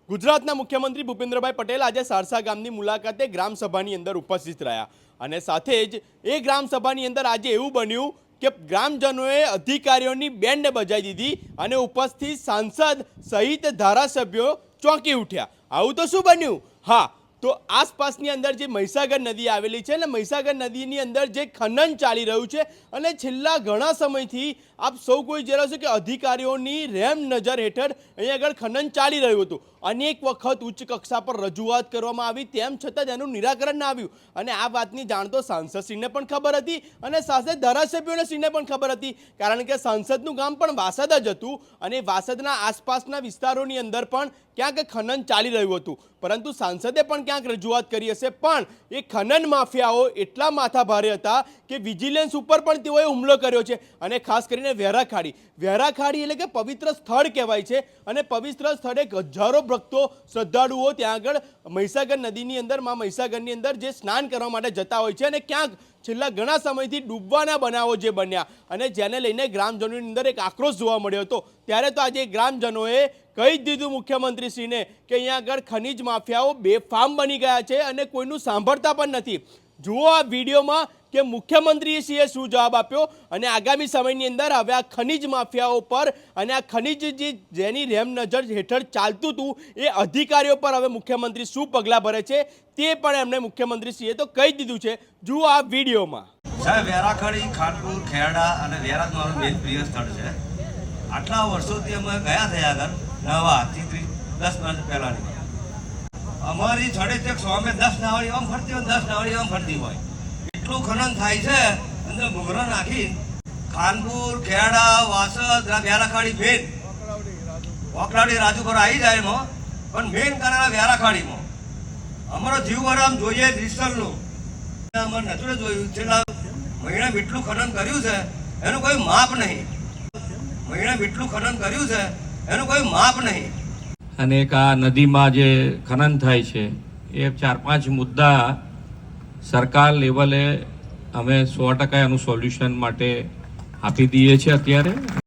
ગુજરાતના મુખ્યમંત્રી ભૂપેન્દ્રભાઈ પટેલ આજે સારસા ગામની મુલાકાતે ગ્રામસભાની અંદર ઉપસ્થિત રહ્યા અને સાથે જ એ ગ્રામસભાની અંદર આજે એવું બન્યું કે ગ્રામજનોએ અધિકારીઓની બેન્ડ બજાવી દીધી અને ઉપસ્થિત સાંસદ સહિત ધારાસભ્યો ચોંકી ઉઠ્યા। આવું તો શું બન્યું? હા, તો આસપાસની અંદર જે મહીસાગર નદી આવેલી છે અને મહીસાગર નદીની અંદર જે ખનન ચાલી રહ્યું છે અને છેલ્લા ઘણા સમયથી આપ સૌ કોઈ જોઈ રહ્યા છો કે અધિકારીઓની રેમ નજર હેઠળ અહીં આગળ ખનન ચાલી રહ્યું હતું। અનેક વખત ઉચ્ચ કક્ષા પર રજૂઆત કરવામાં આવી, તેમ છતાં તેનું નિરાકરણ ના આવ્યું અને આ વાતની જાણ તો સાંસદશ્રીને પણ ખબર હતી અને સાથે ધારાસભ્યોને પણ ખબર હતી, કારણ કે સાંસદનું ગામ પણ વાસદ જ હતું અને વાસદના આસપાસના વિસ્તારોની અંદર પણ ક્યાંક ખનન ચાલી રહ્યું હતું, પરંતુ સાંસદે પણ ક્યાંક રજૂઆત કરી હશે, પણ એ ખનન માફિયાઓ એટલા માથા ભારે હતા કે વિજિલન્સ ઉપર પણ તેઓએ હુમલો કર્યો છે અને ખાસ કરીને વેરાખાડી એટલે કે પવિત્ર સ્થળ કહેવાય છે અને પવિત્ર સ્થળે હજારો ભક્તો શ્રદ્ધાળુઓ ત્યાં આગળ મહીસાગર નદીની અંદર માં મહીસાગરની અંદર જે સ્નાન કરવા માટે જતા હોય છે અને ક્યાંક છેલ્લા ઘણા સમયથી ડૂબવાના બનાવો જે બન્યા અને જેને લઈને ગ્રામજનોની અંદર એક આક્રોશ જોવા મળ્યો હતો, ત્યારે તો આજે ગ્રામજનોએ કહી દીધું મુખ્યમંત્રીશ્રીને કે અહીંયા આગળ ખનીજ માફિયાઓ બેફામ બની ગયા છે અને કોઈનું સાંભળતા પણ નથી। જુઓ આ વિડીયોમાં કે મુખ્યમંત્રીશ્રીએ શું જવાબ આપ્યો અને આગામી સમયની અંદર હવે આ ખનીજ માફિયાઓ પર અને આ ખનીજ જેની રેમ નજર હેઠળ ચાલતું હતું એ અધિકારીઓ પર હવે મુખ્યમંત્રી શું પગલાં ભરે છે તે પણ એમણે મુખ્યમંત્રીશ્રીએ તો કહી દીધું છે। જુઓ આ વિડીયોમાં। સાહેબ, વેરાખડી, ખાનપુર, ખેરડા અને વેરાજ મારું બેન પ્રિય સ્થળ છે। આટલા વર્ષોથી અમે ગયા થયા આગળ નવા 10 વર્ષ પહેલાની અમારી છડે તે અમે 10 નાવડી આમ ફરતી હોય, 10 નાવડી આમ ફરતી હોય, એટલું ખનન થાય છે અંદર ભૂગરો નાખી ખાનપુર, ખેરડા, વાસદ, વેરાખાડી બેન વકલાડી રાજુ પર આવી જાય એમાં, પણ મેન કારણ વેરાખાડીમાં અમારો જીવ આરામ જોઈએ રિસલનું અમારે નજરે જોયું છેલ્લા મહિના એટલું ખનન કર્યું છે એનું કોઈ માપ નહીં। મહિના એટલું ખનન કર્યું છે એનું કોઈ માપ નહીં। અને એક આ નદીમાં જે ખનન થાય છે એ 4-5 મુદ્દા સરકાર લેવલે અમે 100% એનું સોલ્યુશન માટે આપી દઈએ છીએ અત્યારે।